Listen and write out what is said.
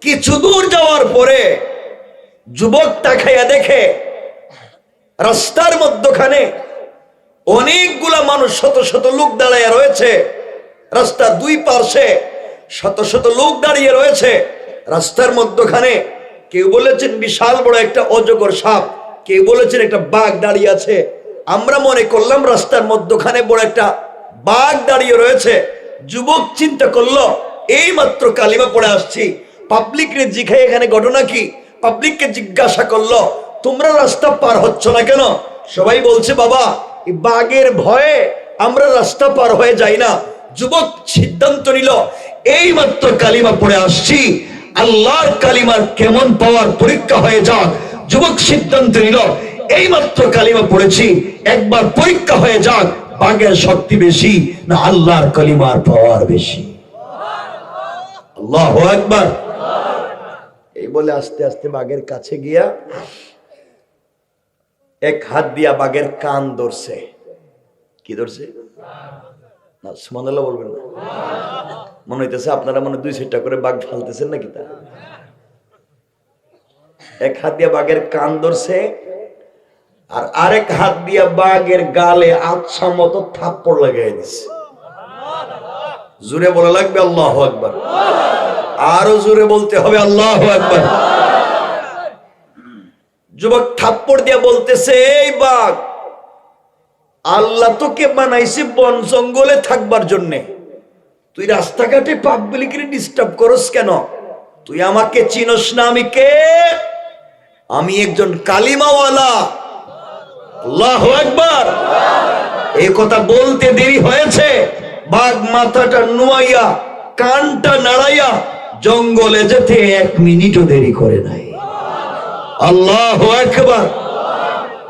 কিছু দূর যাওয়ার পরে যুবক তাকাইয়া দেখে রাস্তার মধ্যখানে অনেকগুলা মানুষ, শত শত লোক দাঁড়াইয়া রয়েছে। রাস্তার দুই পার্শ্বে শত শত লোক দাঁড়িয়ে রয়েছে। রাস্তার মধ্যখানে কেউ বলেছেন বিশাল বড় একটা অজগর সাপ, কেউ বলেছেন একটা বাঘ দাঁড়িয়ে আছে। আমরা মনে করলাম রাস্তার মধ্যখানে বড় একটা বাঘ দাঁড়িয়ে রয়েছে। যুবক চিন্তা করলো, এই মাত্র কালিমা পড়ে আসছি, পাবলিককে জিজ্ঞাসা এখানে ঘটনা কি। পাবলিককে জিজ্ঞাসা করলো, তোমরা রাস্তা পার হচ্ছ না কেন? সবাই বলছে, বাবা এই বাঘের ভয়ে আমরা রাস্তা পার হয়ে যাই না। যুবক সিদ্ধান্ত নিল, এই মাত্র কালিমা পড়ে আসছি, আল্লাহর কালিমার কেমন পাওয়ার পরীক্ষা হয়ে যাক। যুবক সিদ্ধান্ত নিল, এই মাত্র কালিমা পড়েছি, একবার পরীক্ষা হয়ে যাক, বাঘের শক্তি বেশি না আল্লাহর কালিমার পাওয়ার বেশি। আল্লাহু আকবার। এই বলে আস্তে আস্তে বাঘের কাছে গিয়া এক হাত দিয়া বাঘের কান ধরছে। কি ধরছে? না সুবহানাল্লাহ বলবেন না, মনে হইতেছে আপনারা মনে 2-4টা করে বাঘ ফালতেছেন নাকি। তা এক হাত দিয়া বাঘের কান ধরছে, আর আরেক হাত দিয়া বাঘের গালে আচ্ছা মতো থাপ্পড় লাগাই দিছে। জোরে বলা লাগবে আল্লাহু আকবার। আরো জোরে বলতে হবে আল্লাহু আকবার। যুবক থাপ্পড় দিয়া বলতেছে, এই বাঘ, আল্লাহ তোকে বানাইছে বন জঙ্গলে থাকবার জন্যে, তুই রাস্তাঘাটে পাবলিকের ডিস্টার্ব করস কেন? তুই আমাকে চিনস না? আমি কে? আমি একজন কালিমাওয়ালা। আল্লাহু আকবার। এই কথা বলতে দেরি হয়েছে, বাঘ মাথাটা নুয়াইয়া কানটা নাড়াইয়া জঙ্গলে যেতে 1 মিনিটও দেরি করে নাই। আল্লাহু আকবার।